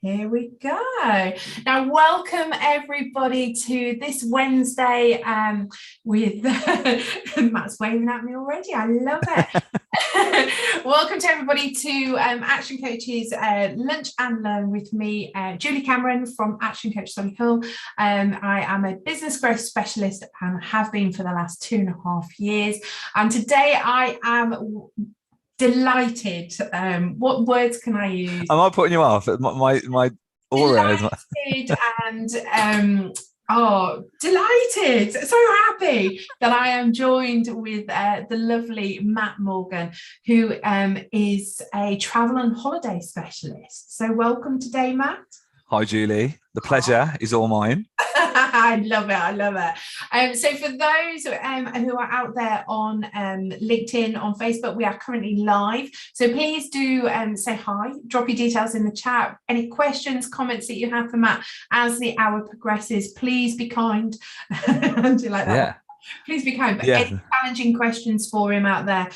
Here we go. Now, welcome everybody to this Wednesday with Matt's waving at me already. I love it. Welcome to everybody to Action Coaches Lunch and Learn with me, Julie Cameron from Action Coach Solihull. I am a business growth specialist and have been for the last 2.5 years. And today I am delighted. What words can I use? Am I putting you off? My aura is and delighted, so happy that I am joined with the lovely Matt Morgan, who is a travel and holiday specialist. So welcome today, Matt. Hi, Julie. The pleasure is all mine. I love it. I love it. So for those who are out there on LinkedIn, on Facebook, we are currently live. So please do say hi, drop your details in the chat. Any questions, comments that you have for Matt as the hour progresses, please be kind. Do you like that? Yeah. Please be kind. But any challenging questions for him out there,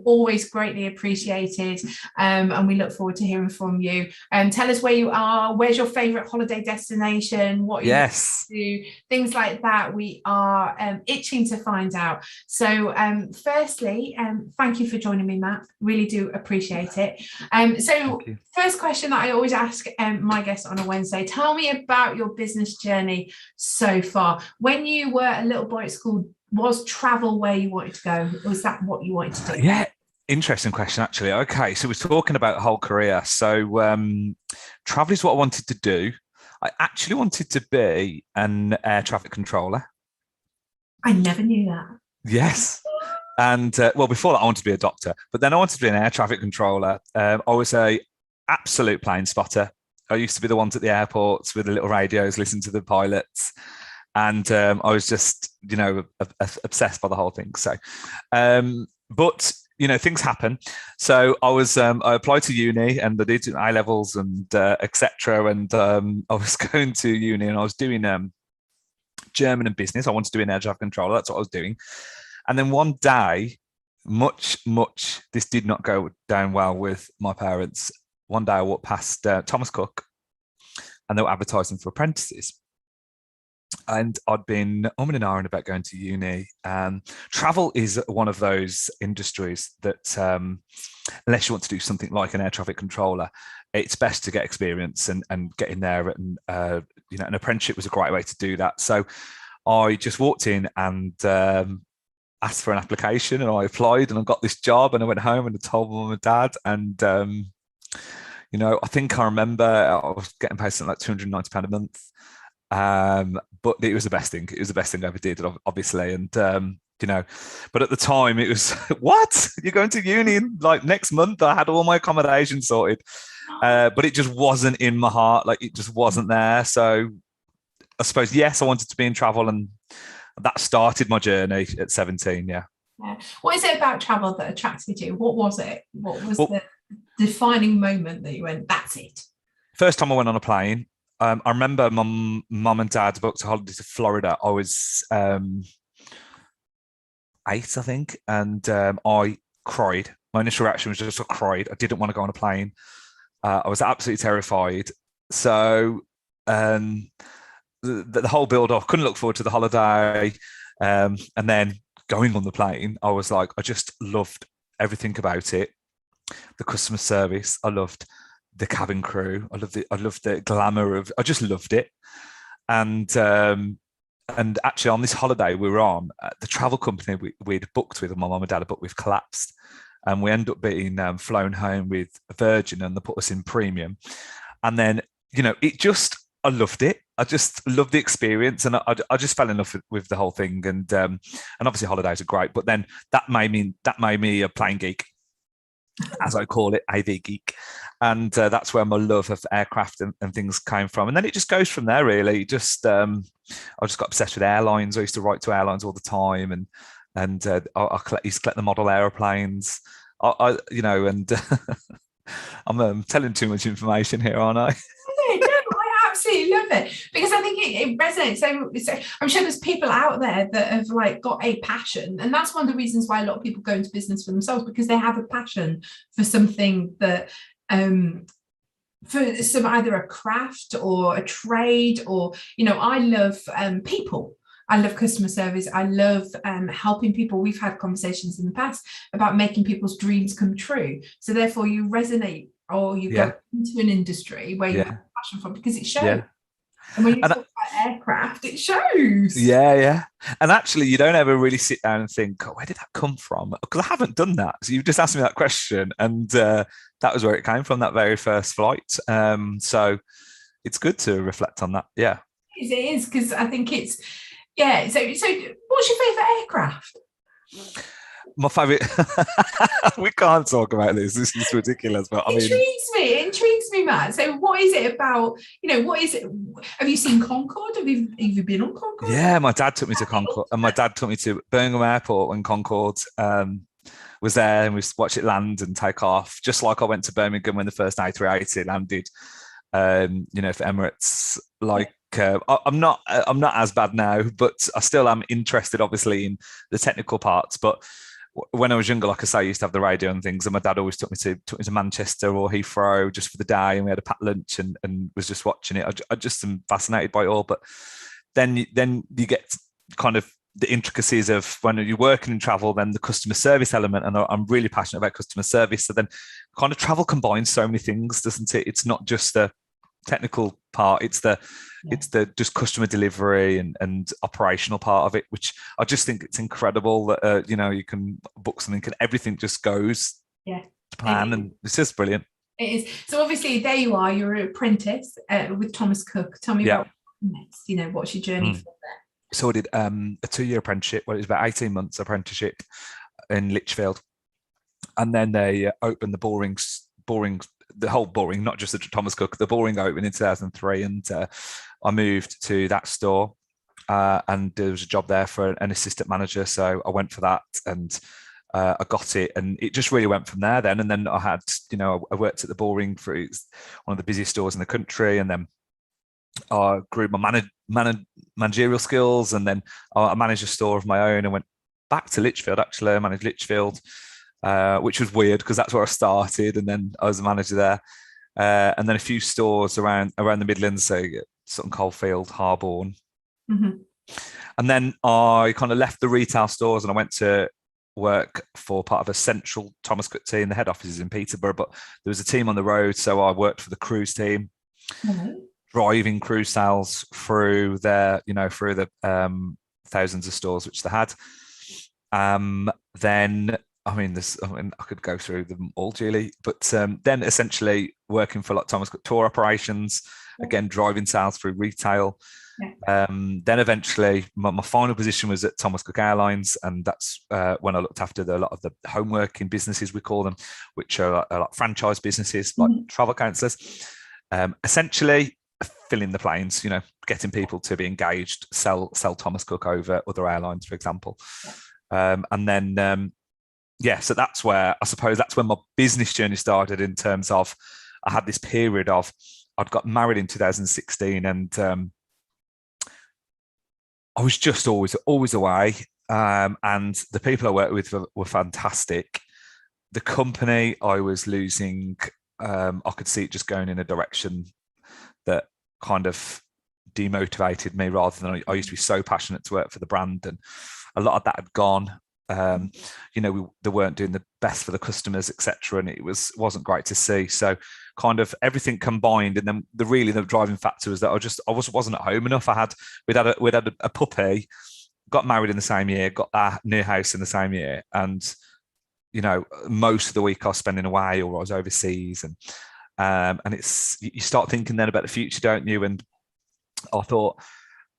always greatly appreciated. And we look forward to hearing from you. Tell us where you are. Where's your favourite holiday destination? What you do? Things like that. We are itching to find out. So firstly, thank you for joining me, Matt. Really do appreciate it. So first question that I always ask my guests on a Wednesday, tell me about your business journey so far. When you were a little boy at school, was travel where you wanted to go? Was that what you wanted to do? Yeah, interesting question, actually. Okay, so we're talking about a whole career. So travel is what I wanted to do. I actually wanted to be an air traffic controller. I never knew that. Yes. And well, before that, I wanted to be a doctor, but then I wanted to be an air traffic controller. I was a absolute plane spotter. I used to be the ones at the airports with the little radios, listening to the pilots. And I was just, obsessed by the whole thing. So, but, things happen. So I applied to uni and I did A levels and etc. And I was going to uni and I was doing German and business. I wanted to be an air traffic controller. That's what I was doing. And then one day, this did not go down well with my parents. One day I walked past Thomas Cook and they were advertising for apprentices. And I'd been and ahhing about going to uni. Travel is one of those industries that, unless you want to do something like an air traffic controller, it's best to get experience and get in there. And an apprenticeship was a great way to do that. So I just walked in and asked for an application, and I applied, and I got this job. And I went home and I told mum and dad, and I think I remember I was getting paid something like £290 a month. But it was the best thing. It was the best thing I ever did, obviously. And, but at the time it was, what? You're going to uni in like next month? I had all my accommodation sorted. But it just wasn't in my heart. Like it just wasn't there. So I suppose, yes, I wanted to be in travel, and that started my journey at 17. Yeah. What is it about travel that attracted you? What was it? What was the defining moment that you went, that's it? First time I went on a plane. I remember mum and dad booked a holiday to Florida. I was 8, I think, and I cried. My initial reaction was just I cried. I didn't want to go on a plane. I was absolutely terrified. So the whole build-up, couldn't look forward to the holiday. And then going on the plane, I was like, I just loved everything about it. The customer service, I loved the cabin crew. I loved the glamour of. I just loved it, and actually on this holiday we were on, the travel company we'd booked with, and my mum and dad had booked with, collapsed, and we ended up being flown home with Virgin, and they put us in premium, and then it just. I loved it. I just loved the experience, and I just fell in love with the whole thing, and obviously holidays are great, but then that made me a plane geek, as I call it, AV geek. And that's where my love of aircraft and things came from. And then it just goes from there, really. I just got obsessed with airlines. I used to write to airlines all the time, and I used to collect the model airplanes. I'm telling too much information here, aren't I? No, I absolutely love it, because I think it resonates. So I'm sure there's people out there that have like got a passion, and that's one of the reasons why a lot of people go into business for themselves, because they have a passion for something that for some, either a craft or a trade, or I love people. I love customer service. I love helping people. We've had conversations in the past about making people's dreams come true. So therefore you resonate, or you go into an industry where you have a passion for, because it shows. Yeah. And when you talk about aircraft, it shows. Yeah. And actually, you don't ever really sit down and think, oh, where did that come from? Because I haven't done that. So you've just asked me that question, and that was where it came from, that very first flight. So it's good to reflect on that. Yeah. It is, because I think it's, yeah. So what's your favourite aircraft? My favourite, we can't talk about this. This is ridiculous. But It intrigues me, Matt. So what is it about, what is it? Have you seen Concorde? Have you been on Concorde? Yeah, my dad took me to Concorde, and my dad took me to Birmingham Airport when Concorde was there, and we watched it land and take off, just like I went to Birmingham when the first A380 landed, for Emirates. Like, I'm not as bad now, but I still am interested, obviously, in the technical parts. But when I was younger, like I say, I used to have the radio and things, and my dad always took me to Manchester or Heathrow just for the day, and we had a packed lunch and was just watching it. I just am fascinated by it all. But then you get kind of the intricacies of when you're working in travel, then the customer service element, and I'm really passionate about customer service. So then kind of travel combines so many things, doesn't it? It's not just the technical part, it's the just customer delivery and operational part of it, which I just think it's incredible that you can book something and everything just goes to plan, and it's just brilliant. It is. So obviously there you are, you're an apprentice with Thomas Cook. Tell me about next, what's your journey from there? So I did a 2-year apprenticeship. Well, it was about 18 months apprenticeship in Lichfield, and then they opened the whole Boring, not just the Thomas Cook, the Boring opened in 2003, and I moved to that store, and there was a job there for an assistant manager, so I went for that, and I got it, and it just really went from there then. And then I had, I worked at the Boring for one of the busiest stores in the country, and then I grew my managerial skills, and then I managed a store of my own and went back to Lichfield. Actually, I managed Lichfield, which was weird because that's where I started, and then I was a manager there, and then a few stores around the Midlands, so Sutton Coldfield, Harborne, and then I kind of left the retail stores and I went to work for part of a central Thomas Cook team. The head office is in Peterborough, but there was a team on the road, so I worked for the cruise team, driving cruise sales through through the thousands of stores which they had. Then I could go through them all, Julie, but then essentially working for like Thomas Cook tour operations, again driving sales through retail. Then eventually my final position was at Thomas Cook Airlines, and that's when I looked after a lot of the home working businesses, we call them, which are like franchise businesses, like Travel Counsellors. Essentially filling the planes, getting people to be engaged, sell Thomas Cook over other airlines, for example. And then so that's where my business journey started, in terms of I had this period of, I'd got married in 2016, and I was just always away, and the people I worked with were fantastic. The company I was losing, I could see it just going in a direction that kind of demotivated me, rather than I used to be so passionate to work for the brand, and a lot of that had gone. They weren't doing the best for the customers, etc., and it wasn't great to see. So kind of everything combined, and then the driving factor was that I wasn't at home enough. We'd had a puppy, got married in the same year, got our new house in the same year, and most of the week I was spending away or I was overseas, and you start thinking then about the future, don't you? And I thought,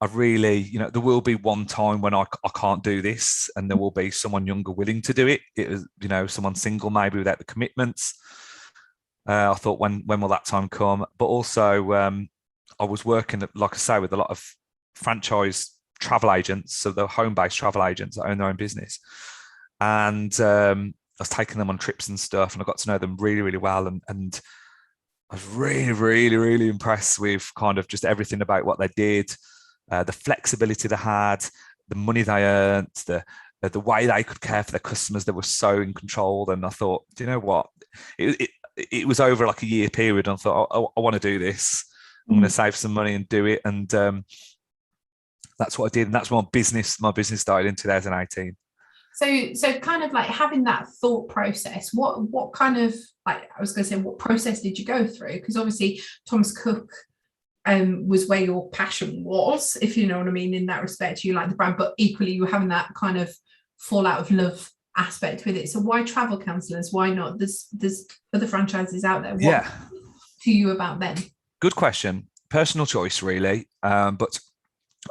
I really, there will be one time when I can't do this, and there will be someone younger willing to do it. It was, someone single maybe without the commitments. I thought, when will that time come? But also, I was working, like I say, with a lot of franchise travel agents, so the home-based travel agents that own their own business, and I was taking them on trips and stuff, and I got to know them really, really well, and I was really, really, really impressed with kind of just everything about what they did, the flexibility they had, the money they earned, the way they could care for their customers. They were so in control. And I thought, do you know what? It was over like a year period. And I thought, I want to do this. I'm going to save some money and do it. And that's what I did. And that's when my business started in 2018. So kind of like having that thought process, what kind of, like, I was going to say, what process did you go through? Because obviously Thomas Cook was where your passion was, if you know what I mean, in that respect. You like the brand, but equally you were having that kind of fallout of love aspect with it. So why Travel Counsellors? Why not? There's other franchises out there. What to you about them? Good question. Personal choice, really. But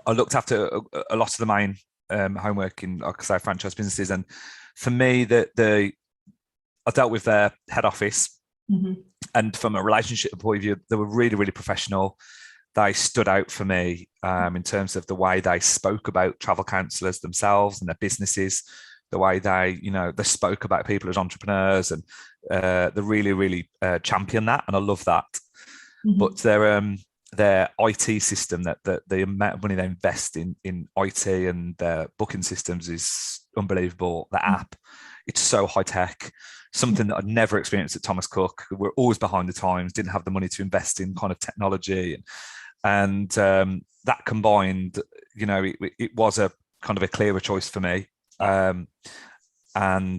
I looked after a lot of the main homework in, like I say, franchise businesses, and for me, I dealt with their head office, and from a relationship point of view, they were really, really professional. They stood out for me in terms of the way they spoke about travel counsellors themselves and their businesses, the way they spoke about people as entrepreneurs, and they really, really champion that, and I love that. But their IT system, that the amount of money they invest in IT and their booking systems is unbelievable. The app, it's so high tech, something that I'd never experienced at Thomas Cook. We're always behind the times, didn't have the money to invest in kind of technology, and that combined, it was a kind of a clearer choice for me. And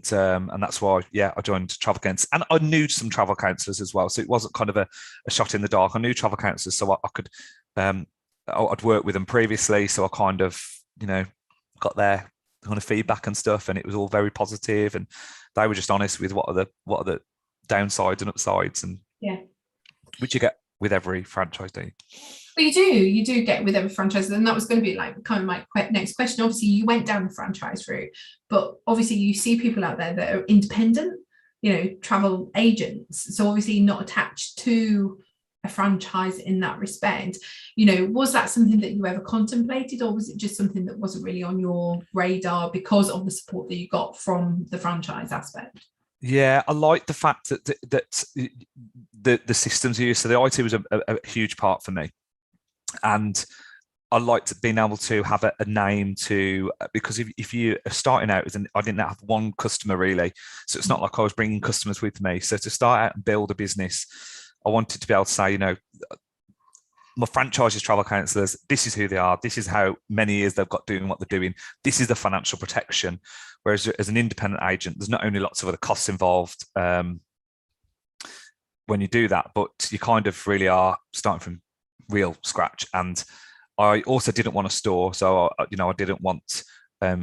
that's why, I joined Travel Counsellors, and I knew some travel counsellors as well, so it wasn't kind of a shot in the dark. I knew travel counsellors, so I could, I'd worked with them previously, so I kind of, got their kind of feedback and stuff, and it was all very positive, and they were just honest with what are the downsides and upsides, and which you get with every franchise, do you? Well, you do get with every franchise, and that was going to be like kind of my next question. Obviously, you went down the franchise route, but obviously you see people out there that are independent, travel agents, so obviously not attached to a franchise in that respect. Was that something that you ever contemplated, or was it just something that wasn't really on your radar because of the support that you got from the franchise aspect? Yeah, I like the fact that the systems you use. So the IT was a huge part for me, and I liked being able to have a name to, because if you are starting out, I didn't have one customer really, so it's not like I was bringing customers with me. So to start out and build a business, I wanted to be able to say, my franchise is Travel Counsellors. This is who they are. This is how many years they've got doing what they're doing. This is the financial protection. Whereas as an independent agent, there's not only lots of other costs involved when you do that, but you kind of really are starting from real scratch. And I also didn't want a store, so I didn't want a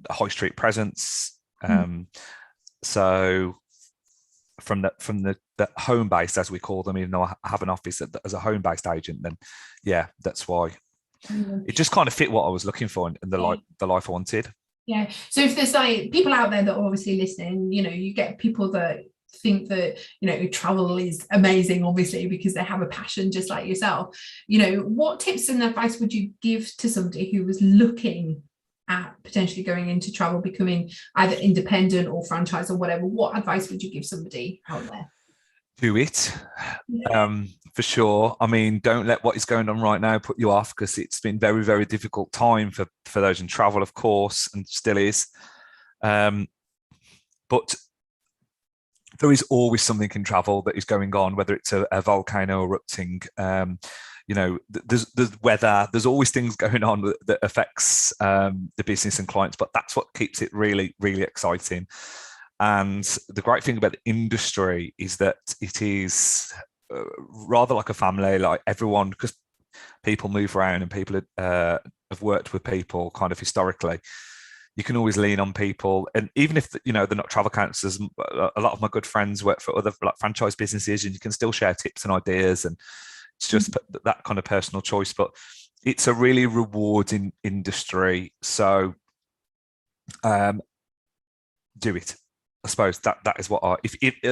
high street presence. So from the home based, as we call them, even though I have an office as a home based agent, then that's why it just kind of fit what I was looking for and the life I wanted. Yeah. So if there's like people out there that are obviously listening, you get people that think that travel is amazing, obviously, because they have a passion just like yourself. What tips and advice would you give to somebody who was looking at potentially going into travel, becoming either independent or franchise or whatever? What advice would you give somebody out there? Do it. For sure. I mean, don't let what is going on right now put you off, because it's been very, very difficult time for those in travel, of course, and still is. But there is always something in travel that is going on, whether it's a volcano erupting, there's weather, there's always things going on that affects the business and clients, but that's what keeps it really, really exciting. And the great thing about the industry is that it is rather like a family, like everyone, because people move around and people have worked with people kind of historically. You can always lean on people, and even if they're not travel counsellors, a lot of my good friends work for other franchise businesses, and you can still share tips and ideas, and it's just that kind of personal choice. But it's a really rewarding industry, so do it. I suppose that is what I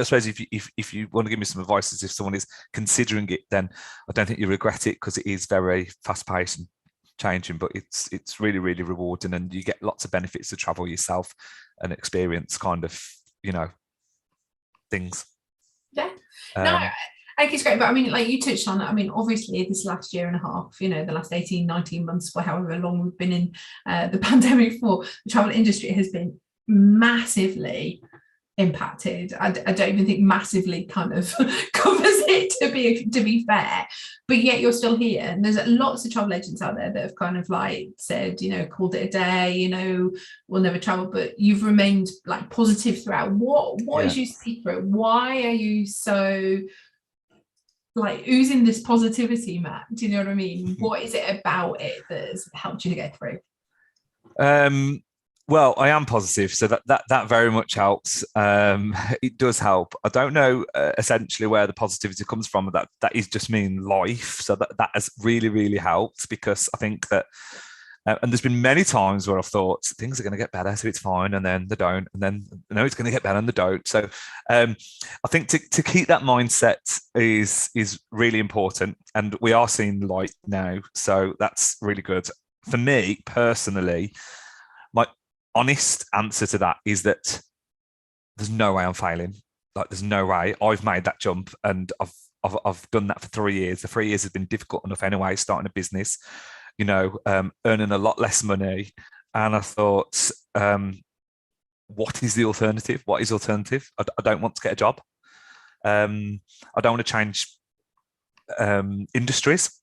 suppose if you want to give me some advice, as if someone is considering it, then I don't think you regret it, because it is very fast paced and changing, but it's really, really rewarding, and you get lots of benefits to travel yourself and experience kind of things. No, I think it's great, but I mean, like you touched on, I mean, obviously this last year and a half, you know, the last 18, 19 months, for however long we've been in the pandemic for, the travel industry has been massively impacted. I don't even think massively kind of covers it, to be fair, but yet you're still here, and there's lots of travel agents out there that have kind of like said, you know, called it a day, you know, we'll never travel, but you've remained like positive throughout. What is your secret? Why are you so like oozing this positivity, Matt? Do you know what I mean? What is it about it that has helped you to get through? Well, I am positive, so that very much helps. It does help. I don't know essentially where the positivity comes from. That is just me in life. So that has really, really helped, because I think that, and there's been many times where I've thought things are going to get better, so it's fine, and then they don't, and then no, it's going to get better, and they don't. So I think to keep that mindset is really important, and we are seeing light now, so that's really good. For me personally, my honest answer to that is that there's no way I'm failing. Like, there's no way. I've made that jump, and I've done that for 3 years. The 3 years has been difficult enough anyway, starting a business, you know, earning a lot less money. And I thought, what is the alternative? What is alternative? I don't want to get a job. I don't want to change industries.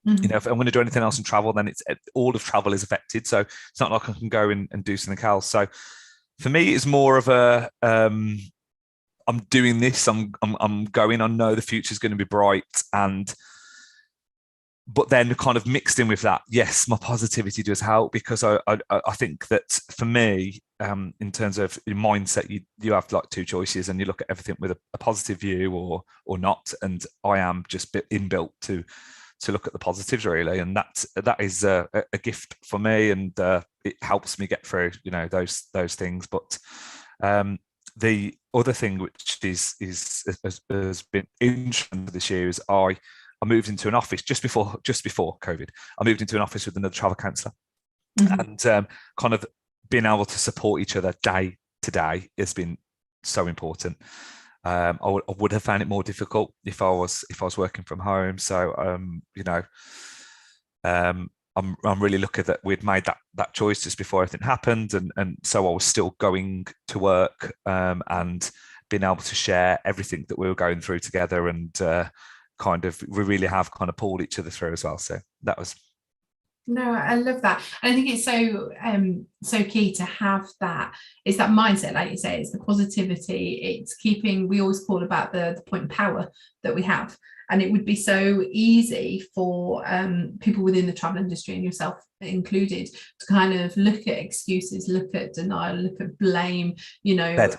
You know, if I'm going to do anything else in travel, then all of travel is affected. So it's not like I can go and do something else. So for me, it's more of a I'm doing this. I'm going. I know the future is going to be bright, but then kind of mixed in with that, yes, my positivity does help, because I think that for me, in terms of your mindset, you have like two choices, and you look at everything with a positive view or not. And I am just inbuilt to look at the positives, really, and that is a gift for me, and it helps me get through, you know, those things. But the other thing which has been interesting this year is I moved into an office just before COVID. I moved into an office with another travel counsellor, and kind of being able to support each other day to day has been so important. I would have found it more difficult if I was working from home. So you know, I'm really lucky that we'd made that choice just before everything happened, and so I was still going to work, and being able to share everything that we were going through together, and we really have kind of pulled each other through as well. So that was. No, I love that. And I think it's so key to have that. It's that mindset, like you say, it's the positivity. It's keeping, we always call about the point of power that we have. And it would be so easy for people within the travel industry, and yourself included, to kind of look at excuses, look at denial, look at blame, you know,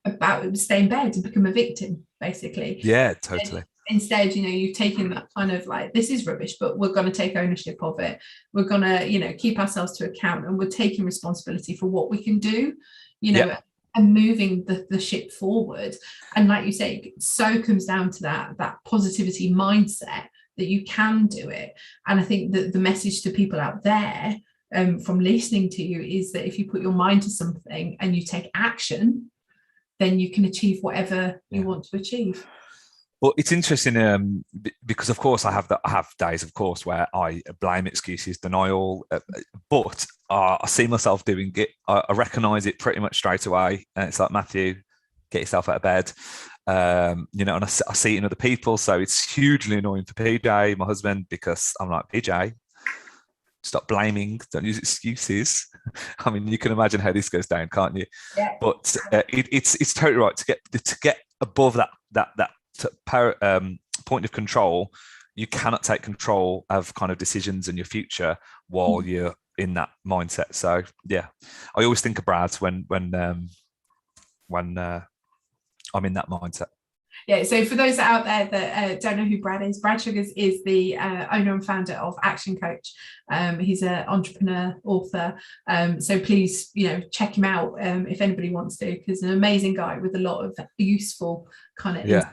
about stay in bed and become a victim, basically. Yeah, totally. Instead, you know, you've taken that kind of like, this is rubbish, but we're going to take ownership of it. We're going to, you know, keep ourselves to account, and we're taking responsibility for what we can do, you know, and moving the ship forward. And like you say, it so comes down to that positivity mindset that you can do it. And I think that the message to people out there from listening to you is that if you put your mind to something and you take action, then you can achieve whatever you want to achieve. Well, it's interesting because, of course, I have days, of course, where I blame, excuses, denial, but I see myself doing it. I recognise it pretty much straight away. And it's like, Matthew, get yourself out of bed. You know, and I see it in other people. So it's hugely annoying for PJ, my husband, because I'm like, PJ, stop blaming, don't use excuses. I mean, you can imagine how this goes down, can't you? Yeah. But it's totally right to get above that point of control. You cannot take control of kind of decisions in your future while you're in that mindset. So yeah, I always think of Brad when I'm in that mindset. Yeah, so for those out there that don't know who Brad is, Brad Sugars is the owner and founder of Action Coach. He's an entrepreneur, author. So please, you know, check him out if anybody wants to, because an amazing guy with a lot of useful kind of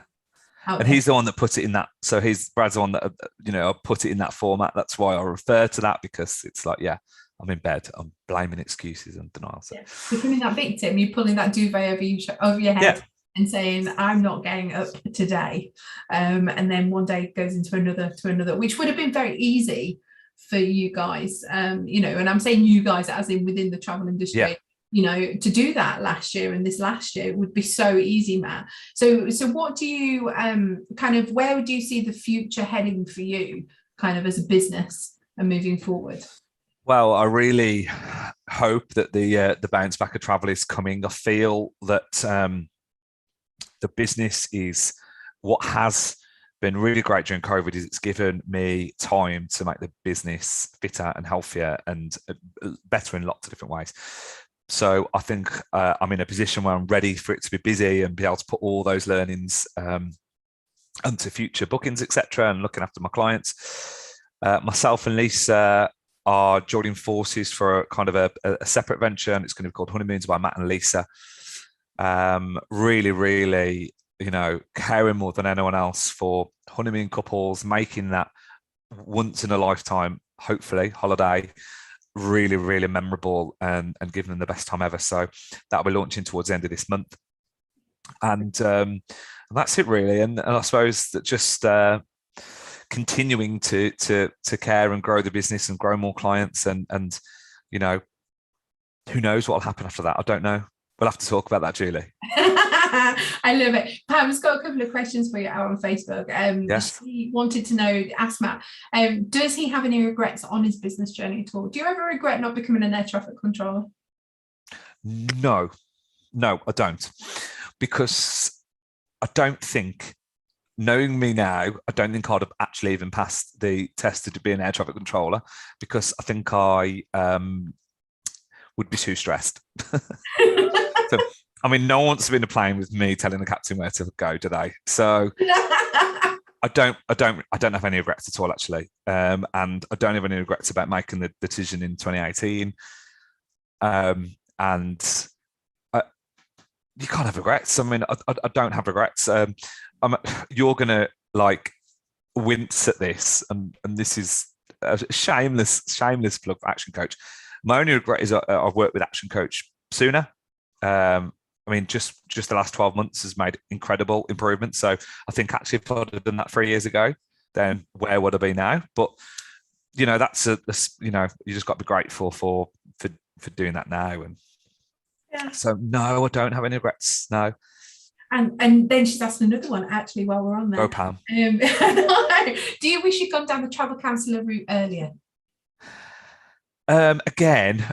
and he's the one that put it in that. So Brad's the one that, you know, put it in that format. That's why I refer to that, because it's like, yeah, I'm in bed, I'm blaming excuses and denial. So becoming that victim, you're pulling that duvet over your head. and saying, I'm not getting up today. And then one day goes into another, which would have been very easy for you guys, you know, and I'm saying you guys as in within the travel industry, you know, to do that last year and this last year would be so easy, Matt. So what do you kind of, where do you see the future heading for you kind of as a business and moving forward? Well, I really hope that the bounce back of travel is coming. I feel that the business is what has been really great during COVID is it's given me time to make the business fitter and healthier and better in lots of different ways. So I think I'm in a position where I'm ready for it to be busy and be able to put all those learnings onto future bookings, etc., and looking after my clients. Myself and Lisa are joining forces for kind of a separate venture, and it's going to be called Honeymoons by Matt and Lisa. Really, really, you know, caring more than anyone else for honeymoon couples, making that once in a lifetime, hopefully, holiday really, really memorable and giving them the best time ever. So that'll be launching towards the end of this month. And that's it really. And I suppose that just continuing to care and grow the business and grow more clients and you know, who knows what will happen after that? I don't know. We'll have to talk about that, Julie. I love it. Pam's got a couple of questions for you out on Facebook. Yes. She wanted to know, ask Matt, does he have any regrets on his business journey at all? Do you ever regret not becoming an air traffic controller? No, I don't. Because I don't think, knowing me now, I don't think I'd have actually even passed the test to be an air traffic controller, because I think I would be too stressed. So, I mean, no one wants to be in a plane with me telling the captain where to go, do they? So I don't have any regrets at all, actually. And I don't have any regrets about making the decision in 2018. And you can't have regrets. I mean, I don't have regrets. You're gonna like wince at this, and this is a shameless plug for Action Coach. My only regret is I've worked with Action Coach sooner. I mean, just the last 12 months has made incredible improvements. So I think actually if I'd have done that 3 years ago, then where would I be now? But you know, that's you know, you just got to be grateful for doing that now. And so no, I don't have any regrets. No. And then she's asked another one actually while we're on there. Go, Pam. Do you wish you'd gone down the travel counsellor route earlier? Again,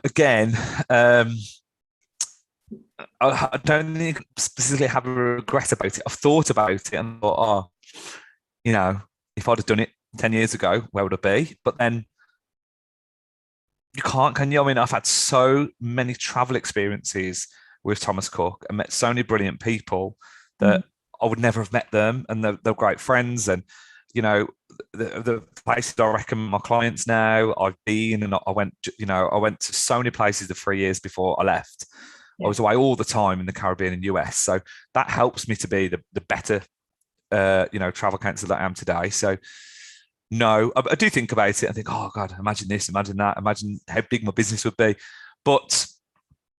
I don't think specifically have a regret about it. I've thought about it and thought, oh, you know, if I'd have done it 10 years ago, where would I be? But then you can't, can you? I mean, I've had so many travel experiences with Thomas Cook and met so many brilliant people that I would never have met them, and they're great friends. And you know, the places I recommend my clients now, I've been, and I went to so many places the 3 years before I left. I was away all the time in the Caribbean and US, so that helps me to be the better you know, travel counsellor that I am today. So no, I do think about it and think, oh God, imagine this, imagine that, imagine how big my business would be, but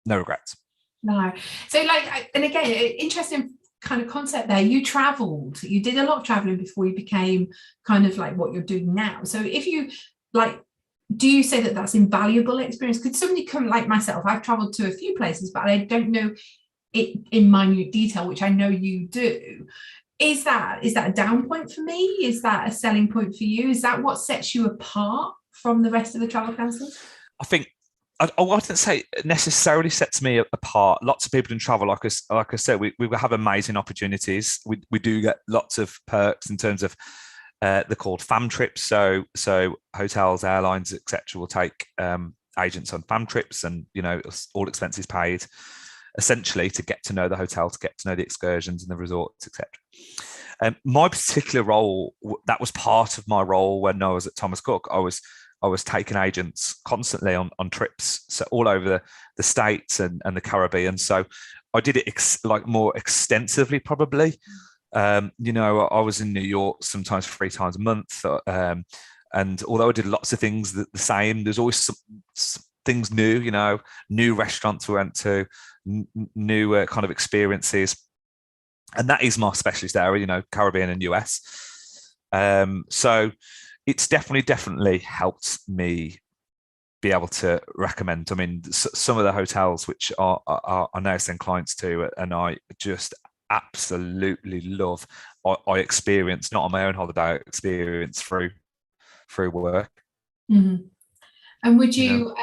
no regrets. No. So like, and again, interesting kind of concept there. You traveled, you did a lot of traveling before you became kind of like what you're doing now. So if you like, do you say that that's invaluable experience? Could somebody come like myself? I've traveled to a few places, but I don't know it in minute detail, which I know you do. Is that a down point for me? Is that a selling point for you? Is that what sets you apart from the rest of the travel counsellors? I think I wouldn't say it necessarily sets me apart. Lots of people in travel, like I said, we have amazing opportunities. We do get lots of perks in terms of they're called fam trips. So hotels, airlines, etc. will take agents on fam trips, and you know, all expenses paid, essentially to get to know the hotel, to get to know the excursions and the resorts, etc. My particular role, that was part of my role when I was at Thomas Cook. I was taking agents constantly on trips, so all over the States and the Caribbean. So I did it like more extensively, probably. You know, I was in New York sometimes 3 times a month. And although I did lots of things the same, there's always some things new, you know, new restaurants we went to, new kind of experiences. And that is my specialist area, you know, Caribbean and US. So it's definitely helped me be able to recommend. I mean, some of the hotels which I now send clients to, and I just absolutely love. I experience, not on my own holiday, I experience through work. Mm-hmm. And would you,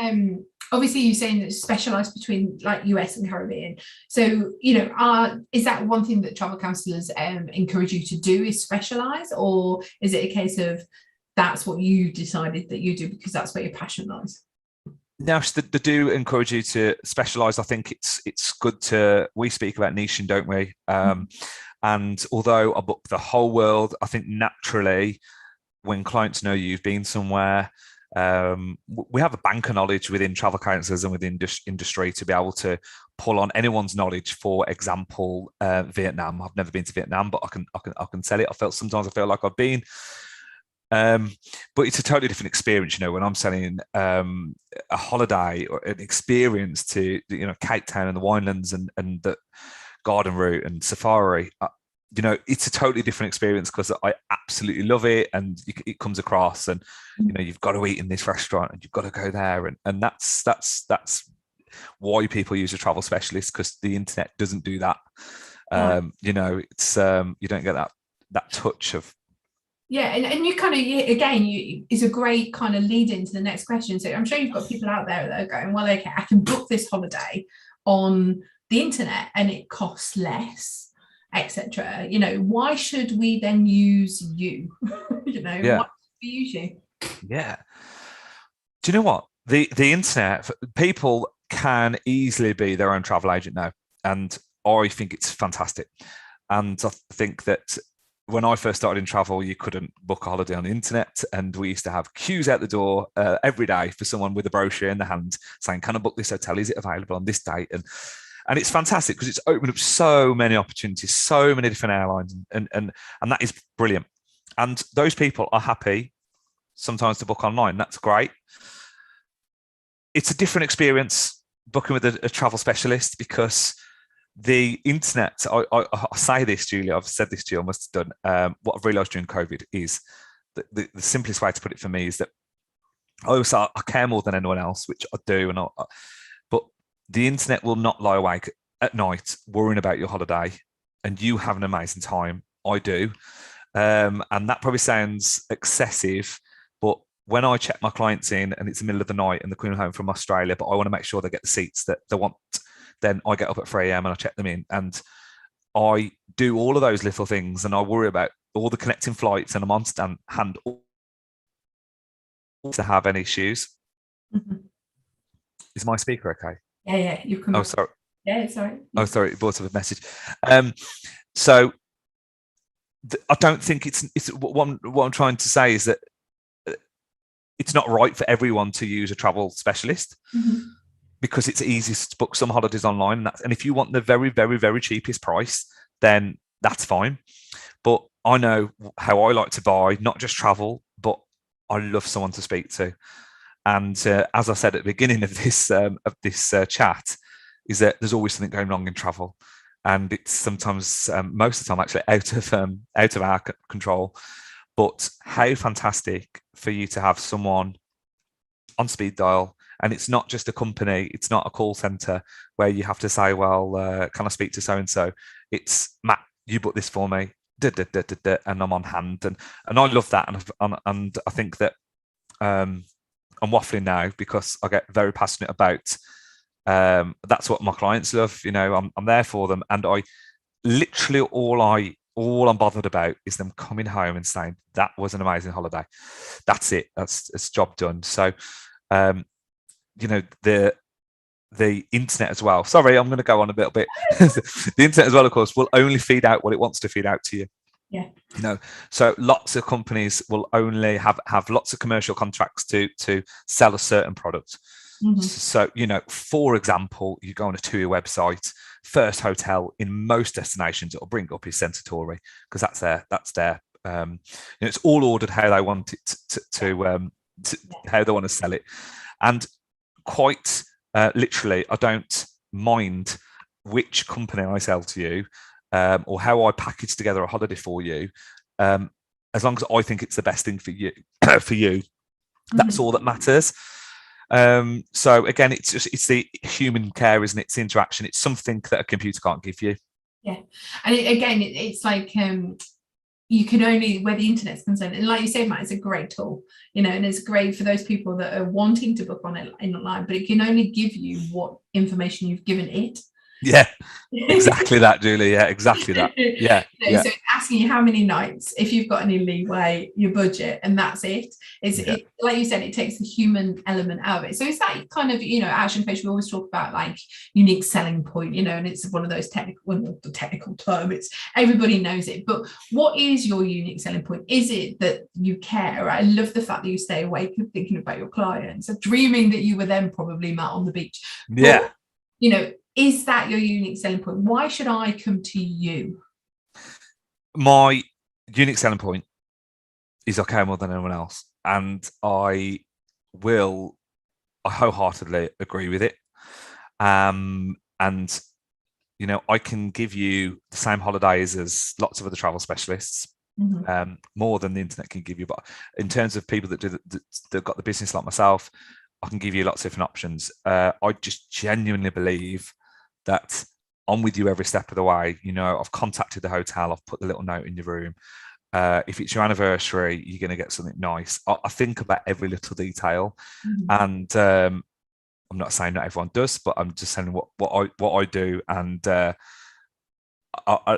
obviously you're saying that Specialise between like US and Caribbean. So, you know, is that one thing that travel counsellors encourage you to do, is Specialise, or is it a case of that's what you decided that you do because that's where your passion lies? No, they do encourage you to specialise. I think it's good to, we speak about niching, don't we? And although I book the whole world, I think naturally when clients know you've been somewhere, we have a bank of knowledge within travel counsellors and within industry to be able to pull on anyone's knowledge. For example, Vietnam. I've never been to Vietnam, but I can tell it. Sometimes I feel like I've been. But it's a totally different experience, you know, when I'm selling a holiday or an experience to, you know, Cape Town and the Winelands and the garden route and safari. You know, it's a totally different experience because I absolutely love it, and it comes across, and you know, you've got to eat in this restaurant and you've got to go there, and that's why people use a travel specialist, because the internet doesn't do that. You know, it's you don't get that touch of. Yeah, and you kind of, again, is a great kind of lead into the next question. So I'm sure you've got people out there that are going, well, okay, I can book this holiday on the internet and it costs less, etc. You know, why should we then use you? You know, why should we use you? Yeah. Do you know what? The internet, people can easily be their own travel agent now, and I think it's fantastic. And I think that when I first started in travel, you couldn't book a holiday on the internet, and we used to have queues out the door every day for someone with a brochure in the hand saying, "Can I book this hotel? Is it available on this date?" And it's fantastic because it's opened up so many opportunities, so many different airlines, and that is brilliant. And those people are happy sometimes to book online. That's great. It's a different experience booking with a travel specialist, because the internet, I say this, Julia, I've said this to you, I must have done. What I've realised during COVID is that the simplest way to put it for me is that I care more than anyone else, which I do, but the internet will not lie awake at night worrying about your holiday, and you have an amazing time. I do. And that probably sounds excessive, but when I check my clients in and it's the middle of the night and they're coming home from Australia, but I want to make sure they get the seats that they want, then I get up at 3 a.m. and I check them in, and I do all of those little things, and I worry about all the connecting flights, and I'm on hand to have any issues. Mm-hmm. Is my speaker okay? Yeah, you've come. Oh, sorry. Yeah, sorry. Oh, sorry, it brought up a message. So I don't think it's what I'm trying to say is that it's not right for everyone to use a travel specialist. Mm-hmm. Because it's easy to book some holidays online. And if you want the very, very, very cheapest price, then that's fine. But I know how I like to buy, not just travel, but I love someone to speak to. And as I said at the beginning of this chat, is that there's always something going wrong in travel. And it's sometimes, most of the time, actually out of our control. But how fantastic for you to have someone on speed dial. And it's not just a company, it's not a call center where you have to say, well, can I speak to so-and-so? It's, Matt, you book this for me, and I'm on hand. And I love that. And I think that I'm waffling now because I get very passionate about, that's what my clients love. You know, I'm there for them. And I literally, all I'm bothered about is them coming home and saying, that was an amazing holiday. That's it. It's job done. So, you know, the internet as well. Sorry, I'm going to go on a little bit. The internet as well, of course, will only feed out what it wants to feed out to you. Yeah. You know, so lots of companies will only have lots of commercial contracts to sell a certain product. Mm-hmm. So, you know, for example, you go on a TUI website, first hotel in most destinations it'll bring up is Centauri, because that's their you know, it's all ordered how they want it to how they want to sell it. And quite literally, I don't mind which company I sell to you, or how I package together a holiday for you, as long as I think it's the best thing for you, that's all that matters. So again, it's the human care, isn't it? It's the interaction. It's something that a computer can't give you. Yeah, and it's like you can only, where the internet's concerned, and like you say, Matt, it's a great tool, and it's great for those people that are wanting to book on it online, but it can only give you what information you've given it. Yeah, exactly that, Julie. Yeah, exactly that. Yeah, So it's asking you how many nights, if you've got any leeway, your budget, and that's it. It, like you said, it takes the human element out of it. So it's that kind of, Action Page, we always talk about like unique selling point, and it's one of those technical term. It's, everybody knows it, but what is your unique selling point? Is it that you care? I love the fact that you stay awake and thinking about your clients, dreaming that you were then probably, Matt, on the beach. Yeah. But, is that your unique selling point? Why should I come to you? My unique selling point is I care more than anyone else. And I wholeheartedly agree with it. And, I can give you the same holidays as lots of other travel specialists, more than the internet can give you. But in terms of people that that got the business like myself, I can give you lots of different options. I just genuinely believe that I'm with you every step of the way. I've contacted the hotel, I've put the little note in your room. If it's your anniversary, you're going to get something nice. I think about every little detail, and I'm not saying not everyone does, but I'm just saying what I do. And I,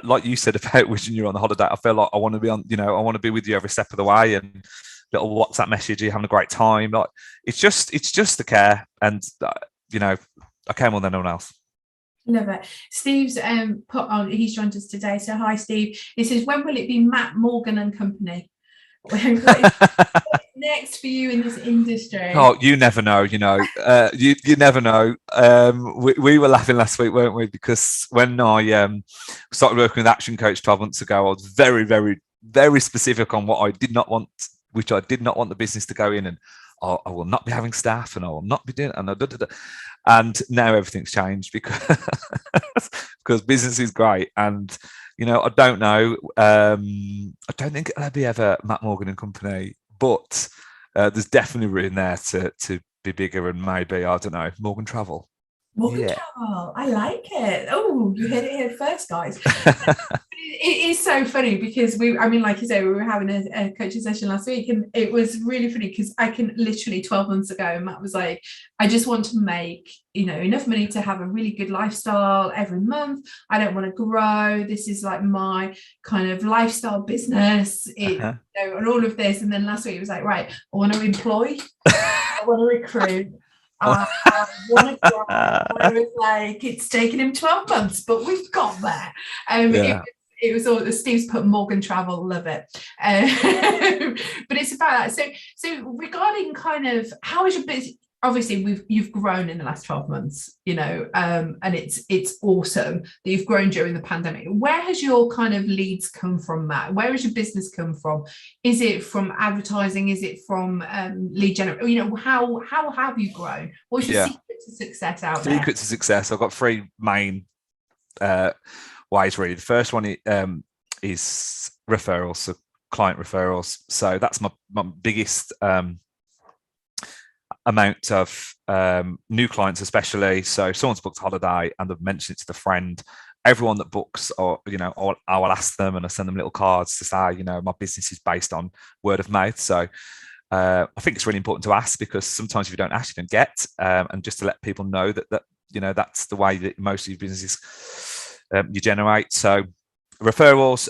like you said about wishing you're on the holiday, I feel like I want to be on. I want to be with you every step of the way. And little WhatsApp message, you're having a great time. Like it's just the care, and I care more than anyone else. Love it. Steve's put on, he's joined us today. So hi, Steve. He says, when will it be Matt Morgan and Company? What is next for you in this industry? Oh, you never know. You never know. We were laughing last week, weren't we? Because when I started working with Action Coach 12 months ago, I was very, very, very specific on what I did not want, which I did not want the business to go in, and I will not be having staff, and I will not be doing, and now everything's changed because business is great. And I don't know, I don't think it'll be ever Matt Morgan and Company, but there's definitely room there to be bigger, and maybe, I don't know, Morgan Travel. Travel, I like it. Oh, you heard it here first, guys. It is so funny because like you say, we were having a coaching session last week, and it was really funny because I can literally 12 months ago, Matt was like, I just want to make enough money to have a really good lifestyle every month. I don't want to grow. This is like my kind of lifestyle business, and all of this. And then last week it was like, right, I want to employ, I want to recruit, I want to grow. I was like, it's taken him 12 months, but we've got there. It was all, Steve's put Morgan Travel, love it. But it's about that. So regarding kind of how is your business? Obviously, you've grown in the last 12 months, and it's awesome that you've grown during the pandemic. Where has your kind of leads come from, Matt? Where has your business come from? Is it from advertising? Is it from lead generation? How have you grown? What's your secret to success out there? Secret to success. I've got three main ways, really. The first one is referrals, so client referrals. So that's my biggest amount of new clients, especially. So if someone's booked a holiday and they've mentioned it to the friend, everyone that books, or I will ask them, and I send them little cards to say, my business is based on word of mouth. So I think it's really important to ask, because sometimes if you don't ask, you don't get, and just to let people know that that's the way that most of your businesses you generate. So referrals,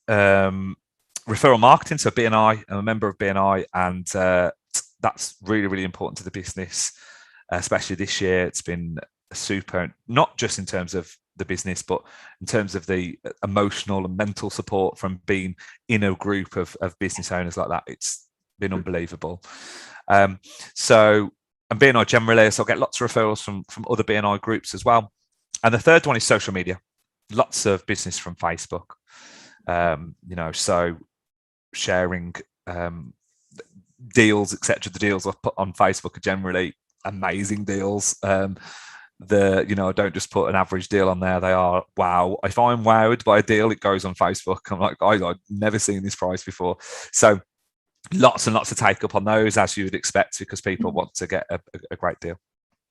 referral marketing, so BNI. I'm a member of BNI, and that's really, really important to the business, especially this year. It's been super, not just in terms of the business, but in terms of the emotional and mental support from being in a group of business owners like that. It's been unbelievable. So, and BNI generally, so I get lots of referrals from other BNI groups as well. And the third one is social media. Lots of business from Facebook. So sharing deals, etc. The deals I've put on Facebook are generally amazing deals. I don't just put an average deal on there. They are wow. If I'm wowed by a deal, it goes on Facebook. I'm like, I've never seen this price before. So lots and lots to take up on those, as you would expect, because people want to get a great deal.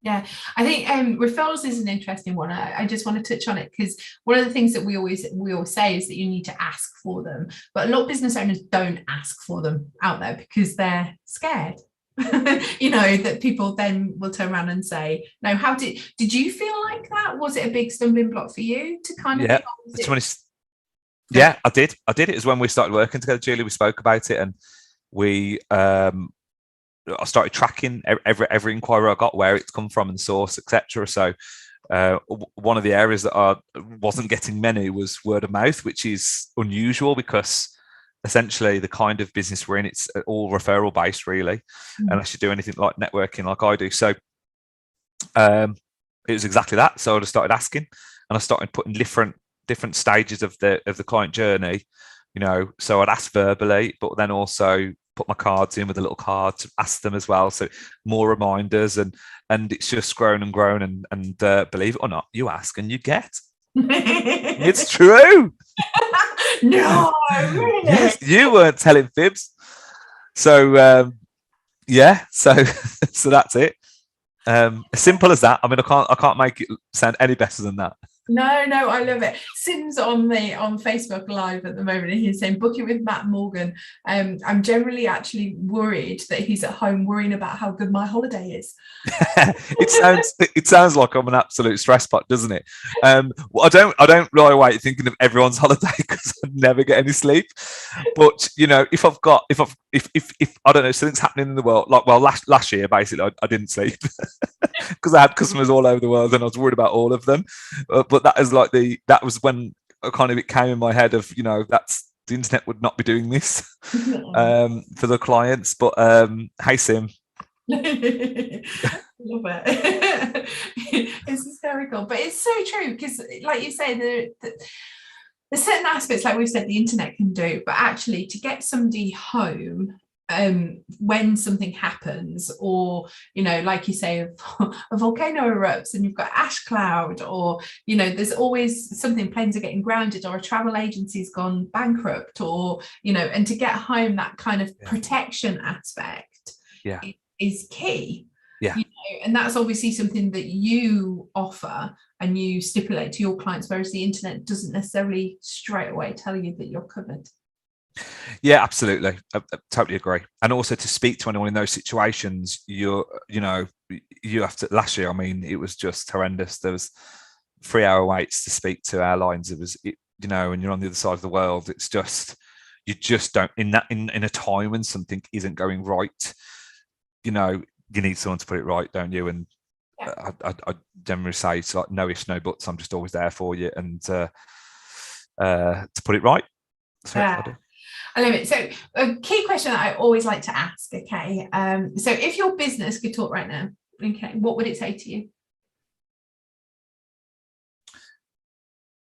Yeah, I think referrals is an interesting one. I just want to touch on it because one of the things that we always say is that you need to ask for them, but a lot of business owners don't ask for them out there because they're scared. That people then will turn around and say, no. How did you feel like that? Was it a big stumbling block for you to kind of I did. It was when we started working together, Julie. We spoke about it, and I started tracking every inquiry I got, where it's come from and source, etc. So one of the areas that I wasn't getting many was word of mouth, which is unusual because essentially the kind of business we're in, it's all referral based, really, unless you do anything like networking like I do. So it was exactly that. So I just started asking, and I started putting different stages of the client journey. So I'd ask verbally, but then also put my cards in with a little card to ask them as well. So more reminders, and it's just grown and grown. And believe it or not, you ask and you get. It's true. No, really? Yes, you weren't telling fibs. So so that's it. As simple as that. I mean, I can't make it sound any better than that. No, I love it. Sim's on Facebook Live at the moment, and he's saying, book it with Matt Morgan. I'm generally actually worried that he's at home worrying about how good my holiday is. It sounds like I'm an absolute stress pot, doesn't it? Well, I don't lie awake thinking of everyone's holiday because I never get any sleep. But if I don't know, something's happening in the world, like last year basically, I didn't sleep because I had customers all over the world and I was worried about all of them. But that was when kind of it came in my head of that's the internet would not be doing this for the clients. But hey, Sim. Love it. It's hysterical, but it's so true because, like you say, there's certain aspects, like we've said, the internet can do, but actually to get somebody home when something happens, or like you say, a volcano erupts and you've got ash cloud, or there's always something, planes are getting grounded, or a travel agency's gone bankrupt, or and to get home, that kind of protection aspect is key. And that's obviously something that you offer and you stipulate to your clients, whereas the internet doesn't necessarily straight away tell you that you're covered. Yeah, absolutely. I totally agree. And also to speak to anyone in those situations, you have to. Last year, I mean, it was just horrendous. There was 3-hour waits to speak to airlines. When you're on the other side of the world, it's just, you just don't, in a time when something isn't going right, you need someone to put it right, don't you? And I generally say it's like no ifs, no buts. I'm just always there for you, and to put it right. So I love it. So a key question that I always like to ask, okay, so if your business could talk right now, okay, what would it say to you?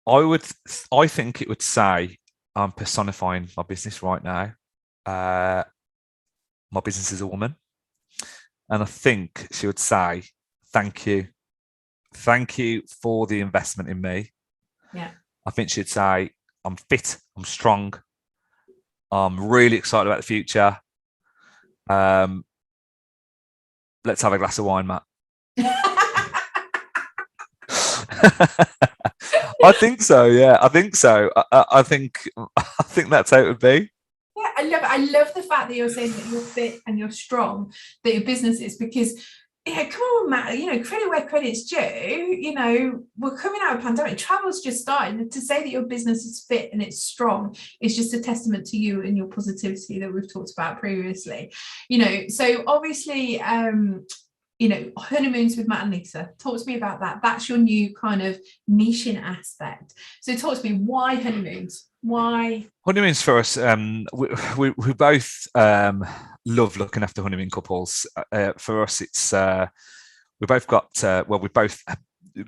I think it would say, I'm personifying my business right now. My business is a woman, and I think she would say, thank you for the investment in me. I think she'd say, I'm fit, I'm strong, I'm really excited about the future. Let's have a glass of wine, Matt. I think so. Yeah, I think so. I think that's how it would be. Yeah, I love it. I love the fact that you're saying that you're fit and you're strong, that your business is, because come on, Matt, credit where credit's due. We're coming out of a pandemic, travel's just starting. To say that your business is fit and it's strong is just a testament to you and your positivity that we've talked about previously. So obviously Honeymoons with Matt and Lisa, talk to me about that. That's your new kind of niching aspect. So talk to me, why Honeymoons? Why Honeymoons for us? We both love looking after honeymoon couples. For us, it's we both got we both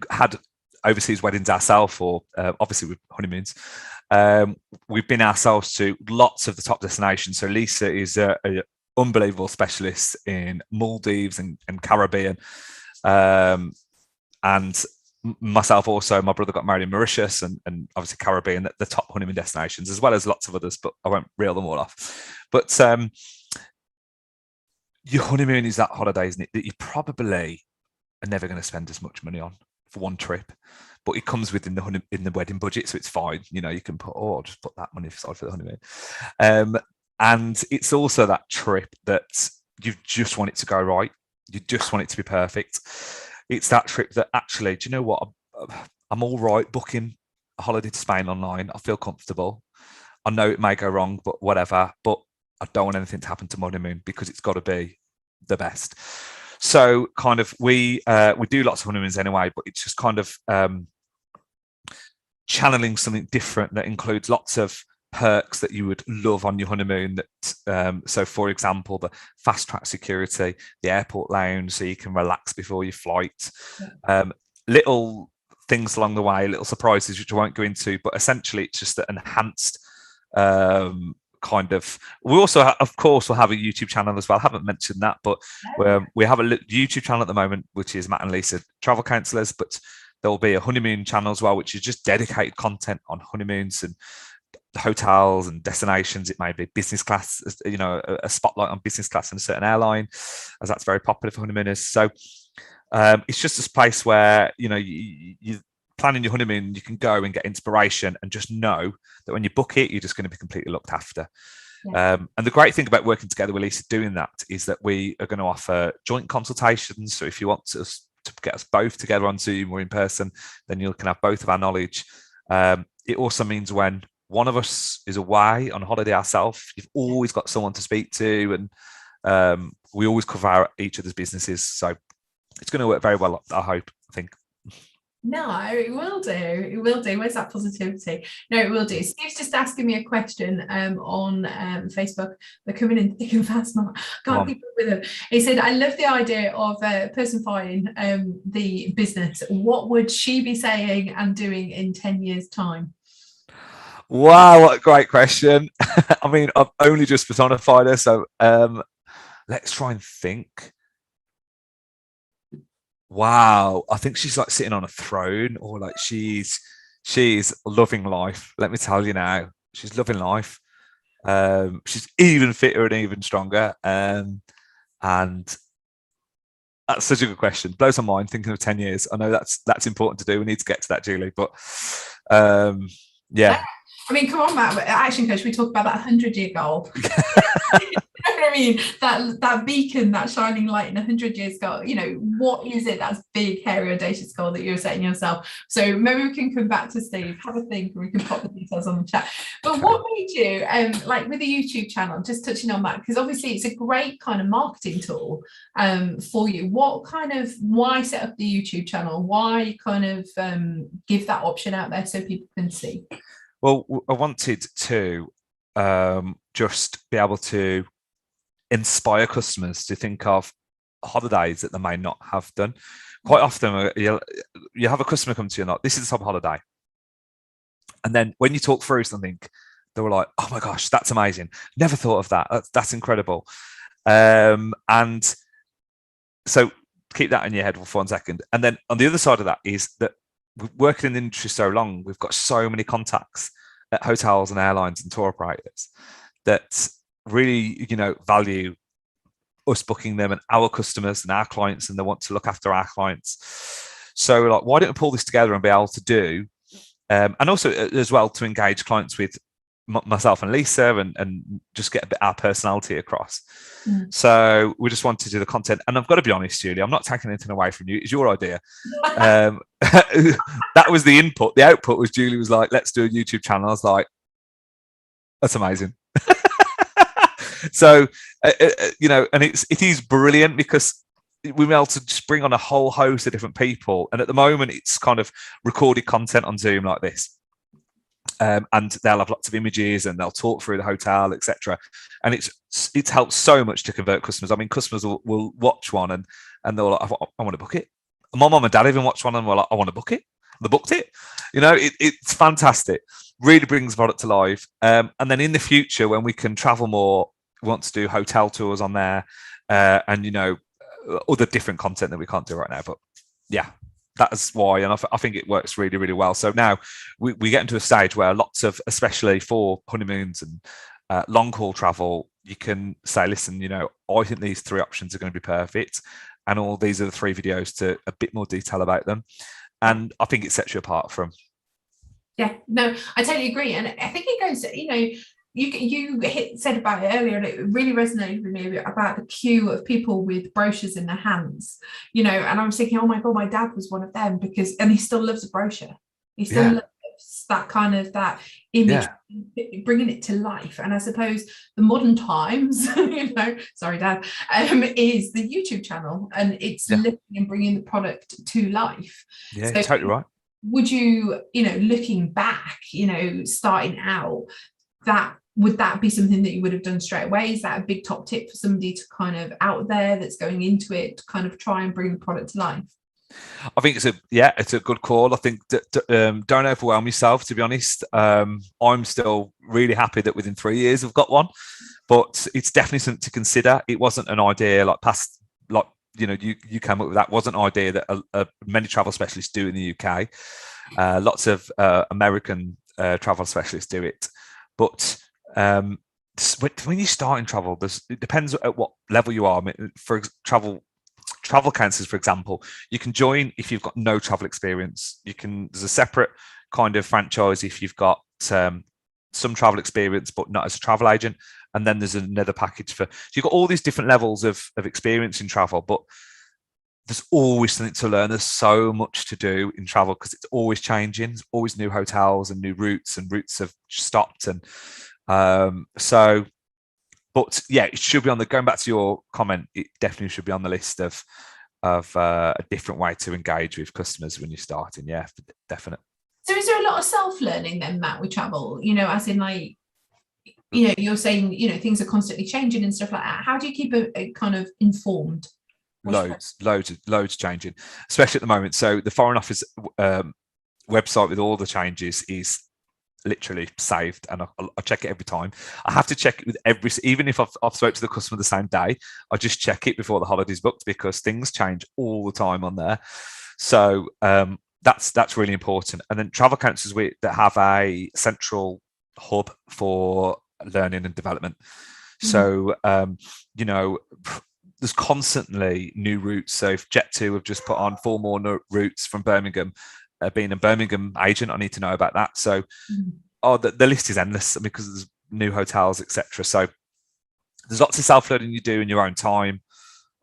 had overseas weddings ourselves, or obviously with honeymoons. We've been ourselves to lots of the top destinations. So Lisa is a unbelievable specialist in Maldives and Caribbean. and myself also, my brother got married in Mauritius and obviously Caribbean, the top honeymoon destinations, as well as lots of others, but I won't reel them all off. But your honeymoon is that holiday, isn't it, that you probably are never going to spend as much money on for one trip, but it comes within the wedding budget, so it's fine. You know, you can put, oh, I'll just put that money aside for the honeymoon. And it's also that trip that you just want it to go right. You just want it to be perfect. It's that trip that actually, do you know what? I'm all right booking a holiday to Spain online. I feel comfortable. I know it may go wrong, but whatever. But I don't want anything to happen to my honeymoon because it's got to be the best. So kind of we do lots of honeymoons anyway, but it's just kind of channeling something different that includes lots of perks that you would love on your honeymoon. That so for example, the fast track security, the airport lounge so you can relax before your flight, little things along the way, little surprises which I won't go into, but essentially it's just an enhanced kind of. We also of course will have a YouTube channel as well. I haven't mentioned that, but we have a YouTube channel at the moment which is Matt and Lisa Travel Counsellors, but there will be a honeymoon channel as well which is just dedicated content on honeymoons and hotels and destinations. It may be business class, you know, a spotlight on business class in a certain airline, as that's very popular for honeymooners. So it's just this place where, you know, you planning your honeymoon, you can go and get inspiration and just know that when you book it, you're just going to be completely looked after. And the great thing about working together with Lisa doing that is that we are going to offer joint consultations. So if you want to get us both together on Zoom or in person, then you can have both of our knowledge. It also means when one of us is away on holiday ourselves, you've always got someone to speak to, and we always cover each other's businesses. So it's going to work very well, I hope, I think. No, it will do. It will do. Where's that positivity? No, it will do. Steve's just asking me a question on Facebook. They're coming in thick and fast, Mark. Can't keep up with them. He said, I love the idea of personifying the business. What would she be saying and doing in 10 years' time? Wow, what a great question. I mean, I've only just personified her, so let's try and think. Wow, I think she's like sitting on a throne, or like she's loving life. Let me tell you now, she's loving life. She's even fitter and even stronger. And that's such a good question. Blows my mind thinking of 10 years. I know that's important to do. We need to get to that, Julie. But yeah. I mean, come on, Matt. Action Coach, we talk about that 100-year goal. You know what I mean? That beacon, that shining light in 100 years goal. You know, what is it? That's big, hairy, audacious goal that you're setting yourself. So maybe we can come back to Steve, have a think, and we can pop the details on the chat. But what made you, like with the YouTube channel, just touching on that, because obviously it's a great kind of marketing tool for you. Why set up the YouTube channel? Why kind of give that option out there so people can see? Well, I wanted to just be able to inspire customers to think of holidays that they may not have done. Quite often, you have a customer come to you and like, this is the type of holiday. And then when you talk through something, they were like, oh my gosh, that's amazing. Never thought of that. That's incredible. And so keep that in your head for 1 second. And then on the other side of that is that working in the industry so long, we've got so many contacts at hotels and airlines and tour operators that really, you know, value us booking them and our customers and our clients, and they want to look after our clients. So like, why don't we pull this together and be able to do, and also as well to engage clients with myself and Lisa and just get a bit our personality across. So we just wanted to do the content, and I've got to be honest, Julie, I'm not taking anything away from you. It's your idea. That was the input. The output was Julie was like, let's do a YouTube channel. I was like, that's amazing. So you know, and it is brilliant because we've been able to just bring on a whole host of different people, and at the moment it's kind of recorded content on Zoom like this. And they'll have lots of images and they'll talk through the hotel, etc. And it's helped so much to convert customers. I mean, customers will watch one and they're like, I want to book it. My mum and dad even watched one and were like, I want to book it. They booked it. You know, it's fantastic. Really brings the product to life. And then in the future, when we can travel more, we want to do hotel tours on there, and you know, other different content that we can't do right now. But yeah. that's why, and I think it works really, really well. So now we get into a stage where lots of, especially for honeymoons and long haul travel, you can say, listen, I think these 3 options are going to be perfect, and all these are the 3 videos to a bit more detail about them. And I think it sets you apart from. Yeah, no, I totally agree. And I think it goes, you said about it earlier, and it really resonated with me about the queue of people with brochures in their hands, and I was thinking, oh my God, my dad was one of them, and he still loves a brochure. He still loves that kind of that image, bringing it to life. And I suppose the modern times, sorry, Dad, is the YouTube channel, and it's lifting and bringing the product to life. Yeah, so, totally right. Would you, looking back, starting out, would that be something that you would have done straight away? Is that a big top tip for somebody to kind of out there that's going into it to kind of try and bring the product to life? I think it's a good call. I think don't overwhelm yourself, to be honest. I'm still really happy that within 3 years I've got one, but it's definitely something to consider. It wasn't an idea you came up with. That wasn't an idea that many travel specialists do in the UK. Lots of American travel specialists do it, but when you start in travel, it depends at what level you are. I mean, for Travel Counsellors, for example, you can join if you've got no travel experience. There's a separate kind of franchise if you've got some travel experience but not as a travel agent, and then there's another package so you've got all these different levels of experience in travel, but there's always something to learn. There's so much to do in travel because it's always changing. There's always new hotels and new routes, and routes have stopped, and but yeah, it should be going back to your comment, it definitely should be on the list of a different way to engage with customers when you're starting. Yeah, definitely. So is there a lot of self-learning then, Matt, with travel? As in you're saying, things are constantly changing and stuff like that. How do you keep a kind of informed? Loads changing, especially at the moment. So the Foreign Office website with all the changes is literally saved, and I check it every time. I have to check it with even if I've spoke to the customer the same day, I just check it before the holiday's booked, because things change all the time on there. So that's really important. And then Travel Counsellors that have a central hub for learning and development. So there's constantly new routes. So if Jet2 have just put on 4 more routes from Birmingham, being a Birmingham agent, I need to know about that. So the list is endless because there's new hotels, etc. So there's lots of self-learning you do in your own time.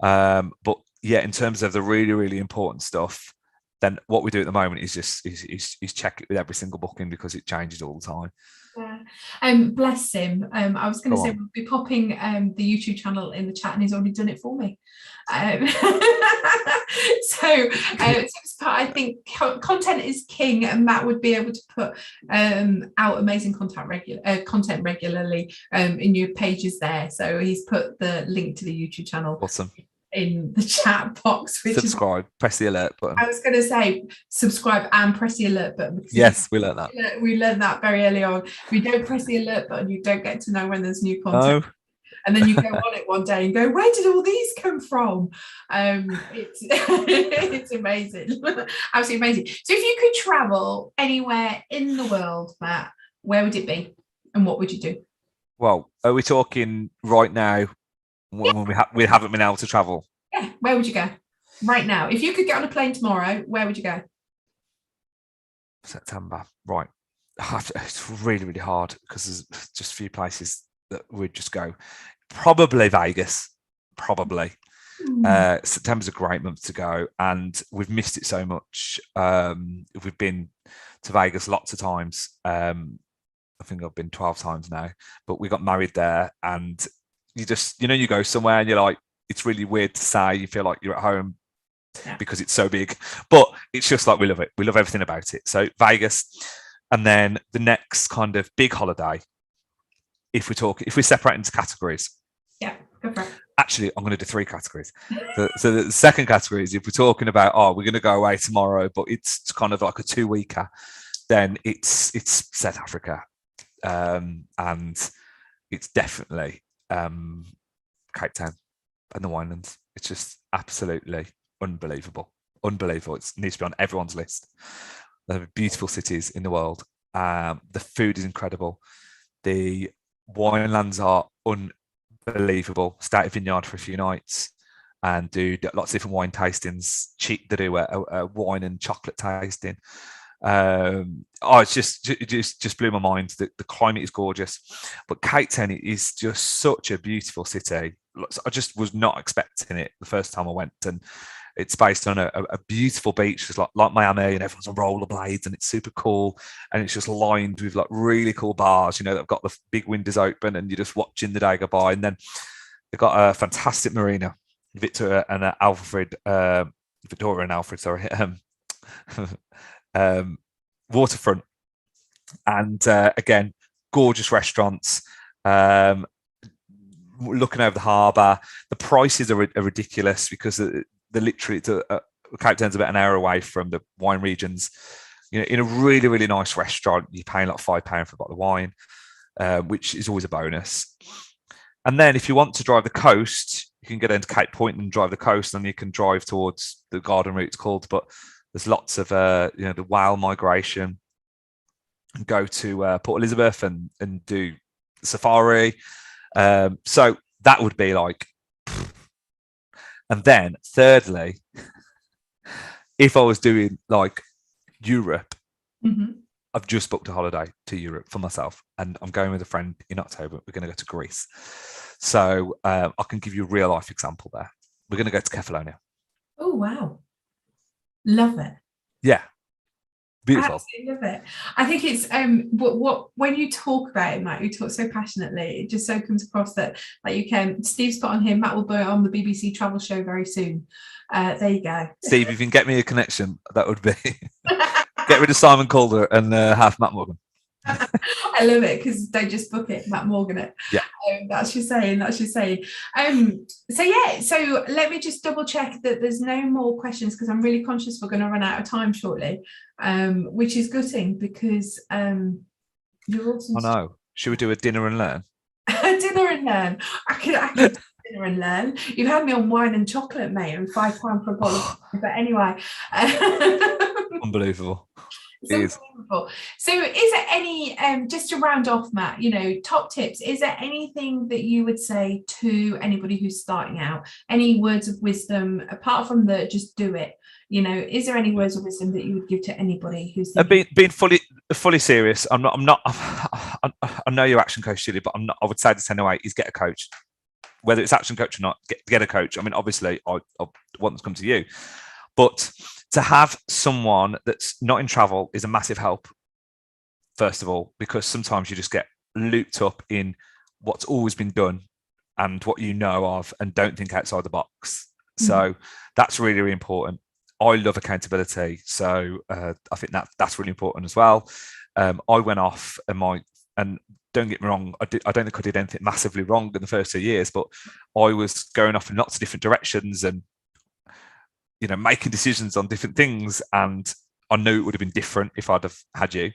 But yeah, in terms of the really, really important stuff, then what we do at the moment is just is check it with every single booking, because it changes all the time. Yeah. Bless him. I was going to say we'll be popping the YouTube channel in the chat, and he's already done it for me. I think content is king, and Matt would be able to put out amazing content regularly in your pages there. So he's put the link to the YouTube channel. Awesome. In the chat box. Subscribe, press the alert button. I was going to say subscribe and press the alert button. Yes, we learned that. We learned that very early on. If you don't press the alert button, you don't get to know when there's new content. No. And then you go on it one day and go, where did all these come from? It's amazing. Absolutely amazing. So if you could travel anywhere in the world, Matt, where would it be? And what would you do? Well, are we talking right now when we haven't been able to travel? Yeah, where would you go right now? If you could get on a plane tomorrow, where would you go? September, right. It's really, really hard because there's just a few places that we'd just go. Probably Vegas, probably. September's a great month to go, and we've missed it so much. We've been to Vegas lots of times. I think I've been 12 times now, but we got married there, and you just, you go somewhere and you're like, it's really weird to say, you feel like you're at home because it's so big, but it's just like, we love it. We love everything about it. So Vegas. And then the next kind of big holiday, if we separate into categories. Yeah, go for it. Actually, I'm going to do 3 categories. So the second category is if we're talking about, we're going to go away tomorrow, but it's kind of like a 2-weeker, then it's South Africa. And it's definitely Cape Town and the Winelands. It's just absolutely unbelievable. unbelievable. It needs to be on everyone's list. They're beautiful cities in the world. The food is incredible. The winelands are unbelievable. Stay at a vineyard for a few nights and do lots of different wine tastings. They do a wine and chocolate tasting. It's just blew my mind. The climate is gorgeous, but Cape Town is just such a beautiful city. I just was not expecting it the first time I went, and it's based on a beautiful beach, just like Miami, and everyone's on rollerblades, and it's super cool, and it's just lined with like really cool bars, that have got the big windows open, and you're just watching the day go by. And then they've got a fantastic marina, Victoria and Alfred, sorry, waterfront, and again, gorgeous restaurants. Looking over the harbour, the prices are ridiculous because they're literally Cape Town's about an hour away from the wine regions. In a really, really nice restaurant, you're paying like £5 for a bottle of wine, which is always a bonus. And then if you want to drive the coast, you can get into Cape Point and drive the coast, and you can drive towards the Garden Route, it's called. But there's lots of the whale migration, and go to Port Elizabeth and do safari. So that would be like. And then thirdly, if I was doing like Europe, I've just booked a holiday to Europe for myself, and I'm going with a friend in October. We're going to go to Greece. So I can give you a real life example there. We're going to go to Kefalonia. Oh, wow. Love it. Yeah. Beautiful. Absolutely love it. I think it's when you talk about it, Matt, you talk so passionately, it just so comes across that like you can. Steve's put on here, Matt will be on the BBC travel show very soon. There you go. Steve, if you can get me a connection, that would be get rid of Simon Calder and have Matt Morgan. I love it, because don't just book it, Matt Morgan it. Yeah. That's your saying. So let me just double check that there's no more questions, because I'm really conscious we're going to run out of time shortly, which is gutting, because you're awesome. I know. Should we do a dinner and learn? Dinner and learn. I could dinner and learn. You've had me on wine and chocolate, mate, and £5 for a bottle of wine. But anyway. Unbelievable. So is there any, just to round off, Matt, top tips, is there anything that you would say to anybody who's starting out, any words of wisdom apart from the just do it? Is there any words of wisdom that you would give to anybody who's being fully serious? I'm not I know you're action coach, Julie, but I would say this anyway, is get a coach. Whether it's action coach or not, get a coach. I mean, obviously I want them to come to you, but to have someone that's not in travel is a massive help, first of all, because sometimes you just get looped up in what's always been done and what you know of, and don't think outside the box. So that's really, really important. I love accountability. So I think that's really important as well. I went off and don't get me wrong, I don't think I did anything massively wrong in the first 2 years, but I was going off in lots of different directions and making decisions on different things, and I knew it would have been different if I'd have had you.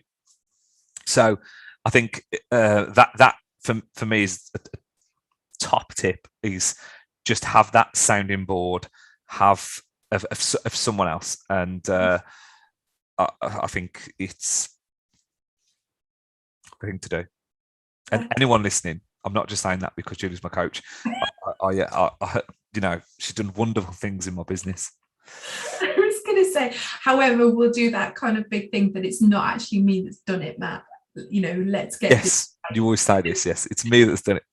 So I think that for me is a top tip, is just have that sounding board, have of someone else, and I think it's a thing to do. And anyone listening, I'm not just saying that because Julie's my coach. She's done wonderful things in my business. I was going to say, however, we'll do that kind of big thing that it's not actually me that's done it, Matt. Let's get this right. You always say this. Yes, it's me that's done it.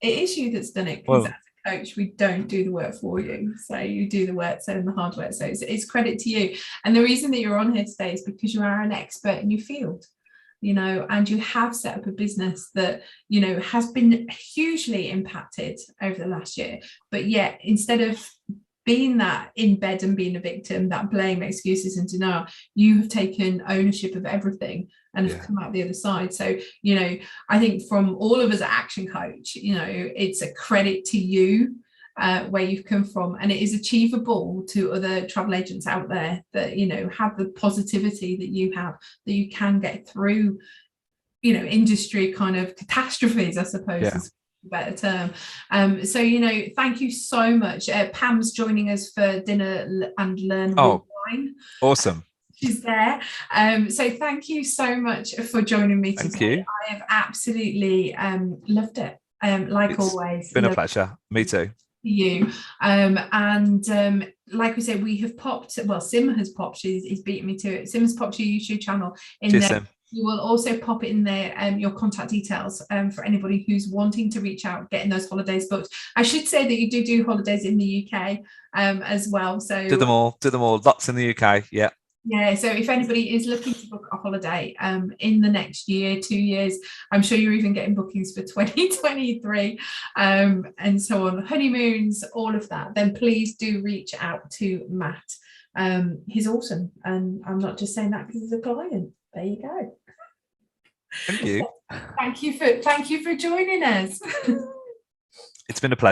It is you that's done it, because as a coach, we don't do the work for you. So you do the work, so the hard work. So it's credit to you. And the reason that you're on here today is because you are an expert in your field. And you have set up a business that, has been hugely impacted over the last year. But yet, instead of being that in bed and being a victim, that blame, excuses and denial, you have taken ownership of everything and have come out the other side. So, I think from all of us at Action Coach, it's a credit to you where you've come from, and it is achievable to other travel agents out there that have the positivity that you have, that you can get through industry kind of catastrophes, I suppose is a better term. So thank you so much. Pam's joining us for dinner and learn. line. Awesome. She's there. So thank you so much for joining me today. Thank you. I have absolutely loved it. It's always. It's been a pleasure. Me too. You. Like we said, we have popped, well, Sim has popped, he's beaten me to it. Sim has popped your YouTube channel in there. Sim. You will also pop it in there, your contact details for anybody who's wanting to reach out, getting those holidays booked. I should say that you do holidays in the UK as well. So do them all. Lots in the UK. Yeah. Yeah, so if anybody is looking to book a holiday in the next year, 2 years, I'm sure you're even getting bookings for 2023 and so on, honeymoons, all of that, then please do reach out to Matt. He's awesome, and I'm not just saying that because he's a client. There you go. Thank you. Thank you for joining us. It's been a pleasure.